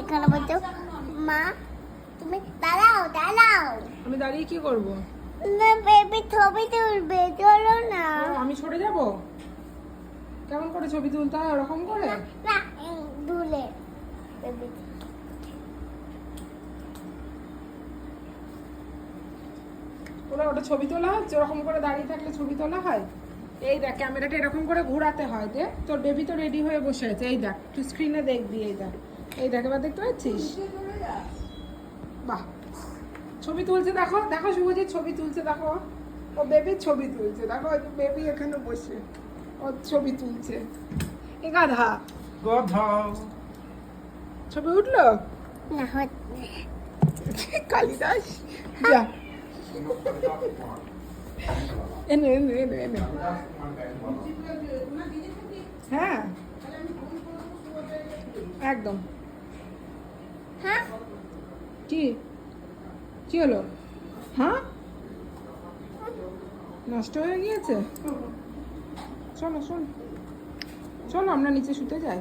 এখানে বলছো মা তুমি দাঁড়াও দাঁড়াও। আমি দাঁড়িয়ে কি করব? না বেবি ছবি তুলবে, চলো না। আমি সরে যাব? কেমন করে ছবি তুলতে হয় ওরকম করে? না দুলে বেবি ওটা ছবি তোলা হচ্ছে? ওরকম করে দাঁড়িয়ে থাকলে ছবি তোলা হয়? এই দেখ, ক্যামেরাটা এরকম করে ঘোরাতে হয়। দেখ তোর বেবি তো রেডি হয়ে বসে আছে। এই দেখ, তুই স্ক্রিনে দেখবি। এই দেখ, এই দেখ, এবার দেখতে পাচ্ছিস? বাহ, ছবি তুলছে। দেখো দেখো, শুভজিৎ ছবি তুলছে। দেখো ও বেবির ছবি তুলছে। দেখো বেবি এখানে বসে ও ছবি তুলছে। এ গাধা গাধা। ছবি উঠলো? না হচ্ছে কালিদাস যা, এনে এনে এনে এনে। হ্যাঁ একদম। হ্যাঁ কি কি হলো? হ্যাঁ নষ্ট হয়ে গিয়েছে। চলো চলো চলো, আমরা নিচে শুতে যাই।